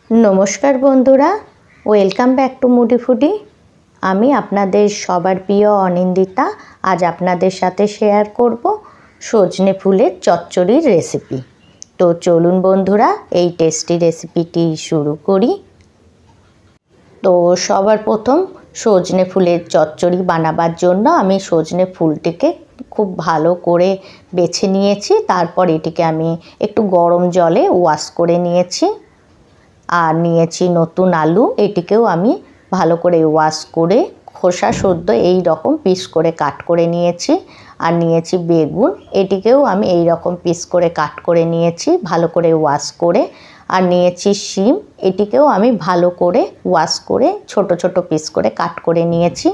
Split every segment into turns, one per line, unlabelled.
नमस्कार बंधुरा welcome back to मुडी फूडी। आमी आपनादेर सबार प्रिय अनिंदिता आज आपनादेर साथे शेयर करब सजने फुलेर चच्चड़िर रेसिपि। तो चलुन बंधुरा एई टेस्टी रेसिपिटी शुरू करी। तो सबार प्रथम सजने फुलेर चच्चड़ि बानाबार जोन्नो आमी सजने फुलटिके खूब भालो करे बेছে निয়েছি। तारपर एटिके आमी एकटु गरम जले वाश करे निয়েছি আর নিয়েছি নতুন আলু। এটিকেও আমি ভালো করে ওয়াশ করে খোসা সদ্য এই রকম পিস করে কাট করে নিয়েছি। আর নিয়েছি বেগুন, এটিকেও আমি এই রকম পিস করে কাট করে নিয়েছি ভালো করে ওয়াশ করে। আর নিয়েছি শিম, এটিকেও আমি ভালো করে ওয়াশ করে ছোট ছোট পিস করে কাট করে নিয়েছি।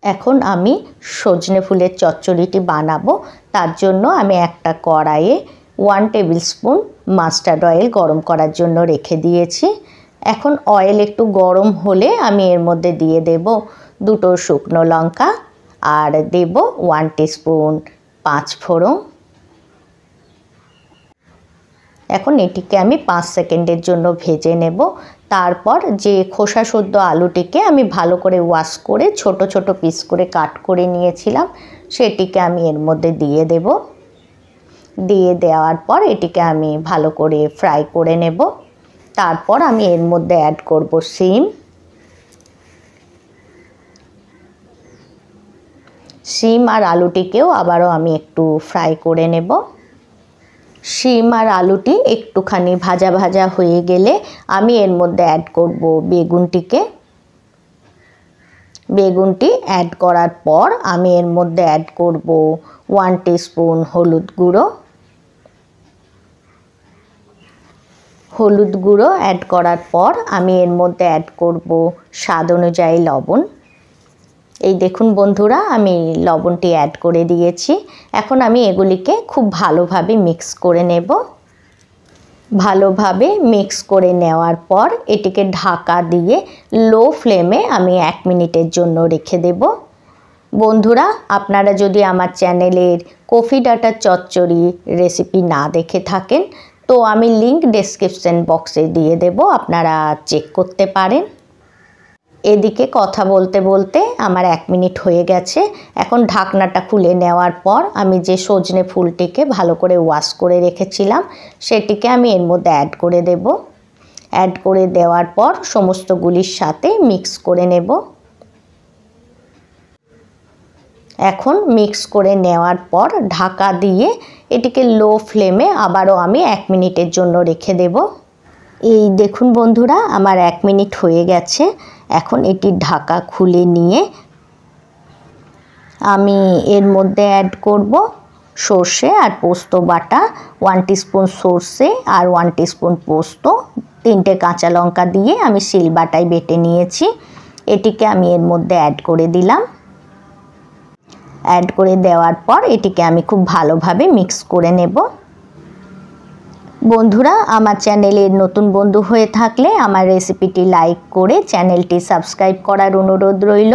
এখন আমি সজনে ফুলের চচ্চড়িটি বানাবো। তার জন্য আমি একটা কড়াইয়ে 1 টেবিল স্পুন মাস্টার্ড অয়েল গরম করার জন্য রেখে দিয়েছি। এখন অয়েল একটু গরম হলে আমি এর মধ্যে দিয়ে দেব দুটো শুকনো লঙ্কা আর দেব 1 টিস্পুন পাঁচফোড়ন। এখন এটিকে আমি 5 সেকেন্ডের জন্য ভেজে নেব। তারপর যে খোসা সদ্য আলুটিকে আমি ভালো করে ওয়াশ করে ছোট ছোট পিস করে কাট করে নিয়েছিলাম সেটিকে আমি এর মধ্যে দিয়ে দেব। দিয়ে দেওয়ার পর এটিকে আমি ভালো করে ফ্রাই করে নেব। তারপর আমি এর মধ্যে অ্যাড করব শিম আর আলুটিকেও আবারও আমি একটু ফ্রাই করে নেব। শিম আর আলুটি একটুখানি ভাজা ভাজা হয়ে গেলে আমি এর মধ্যে অ্যাড করব বেগুনটিকে। বেগুনটি অ্যাড করার পর আমি এর মধ্যে অ্যাড করব 1 টিস্পুন হলুদ গুঁড়ো। হলুদ গুঁড়ো অ্যাড করার পর আমি এর মধ্যে অ্যাড করব স্বাদ অনুযায়ী লবণ। এই দেখুন বন্ধুরা আমি লবণটি অ্যাড করে দিয়েছি। এখন আমি এগুলিকে খুব ভালোভাবে মিক্স করে নেব। ভালোভাবে মিক্স করে নেওয়ার পর এটিকে ঢাকা দিয়ে লো ফ্লেমে আমি 1 মিনিটের জন্য রেখে দেব। বন্ধুরা আপনারা যদি আমার চ্যানেলের কফি ডাটার চচ্চড়ি রেসিপি না দেখে থাকেন তো আমি লিংক ডেসক্রিপশন বক্সে দিয়ে দেব, আপনারা চেক করতে পারেন। এদিকে কথা বলতে বলতে আমার 1 মিনিট হয়ে গেছে। এখন ঢাকনাটা খুলে নেওয়ার পর আমি যে সজনে ফুলটিকে ভালো করে ওয়াশ করে রেখেছিলাম সেটিকে আমি এর মধ্যে অ্যাড করে দেব। অ্যাড করে দেওয়ার পর সমস্তগুলির সাথে মিক্স করে নেব। এখন মিক্স করে নেওয়ার পর ঢাকা দিয়ে এটিকে লো ফ্লেমে আবারও আমি 1 মিনিটের জন্য রেখে দেব। এই দেখুন বন্ধুরা আমার 1 মিনিট হয়ে গেছে। এখন এটি ঢাকা খুলে নিয়ে আমি এর মধ্যে অ্যাড করব সর্ষে আর পোস্ত বাটা। 1 টিস্পুন সর্ষে আর 1 টিস্পুন পোস্ত, 3টে কাঁচা লঙ্কা দিয়ে আমি শিলবাটায় বেটে নিয়েছি। এটিকে আমি এর মধ্যে অ্যাড করে দিলাম। অ্যাড করে দেওয়ার পর এটিকে আমি খুব ভালোভাবে মিক্স করে নেব। বন্ধুরা আমার চ্যানেলের নতুন বন্ধু হয়ে থাকলে আমার রেসিপিটি লাইক করে চ্যানেলটি সাবস্ক্রাইব করার অনুরোধ রইল।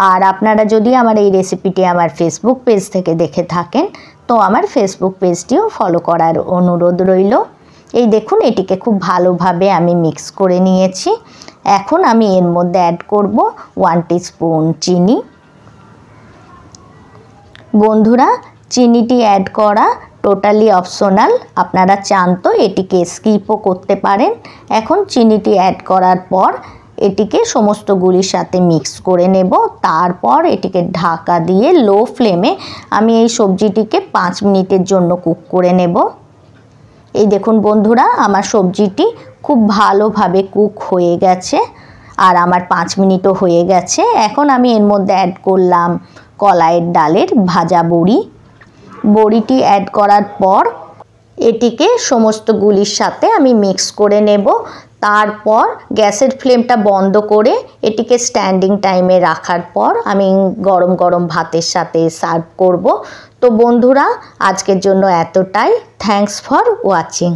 আর আপনারা যদি আমার এই রেসিপিটি আমার ফেসবুক পেজ থেকে দেখে থাকেন তো আমার ফেসবুক পেজটিও ফলো করার অনুরোধ রইল। এই দেখুন এটিকে খুব ভালোভাবে আমি মিক্স করে নিয়েছি। এখন আমি এর মধ্যে অ্যাড করব 1 টিস্পুন চিনি। বন্ধুরা চিনিটি অ্যাড করা টোটালি অপশনাল, আপনারা চান তো এটিকে স্কিপও করতে পারেন। এখন চিনিটি অ্যাড করার পর এটিকে সমস্তগুলির সাথে মিক্স করে নেব। তারপর এটিকে ঢাকা দিয়ে লো ফ্লেমে আমি এই সবজিটিকে 5 মিনিটের জন্য কুক করে নেব। এই দেখুন বন্ধুরা আমার সবজিটি খুব ভালোভাবে কুক হয়ে গেছে আর আমার 5 মিনিটও হয়ে গেছে। এখন আমি এর মধ্যে অ্যাড করলাম কলাইয়ের ডালের ভাজা বড়ি। বড়িটি অ্যাড করার পর এটিকে সমস্তগুলির সাথে আমি মিক্স করে নেব। তারপর গ্যাসের ফ্লেমটা বন্ধ করে এটিকে স্ট্যান্ডিং টাইমে রাখার পর আমি গরম গরম ভাতের সাথে সার্ভ করব। তো বন্ধুরা আজকের জন্য এতটাই। Thanks for watching.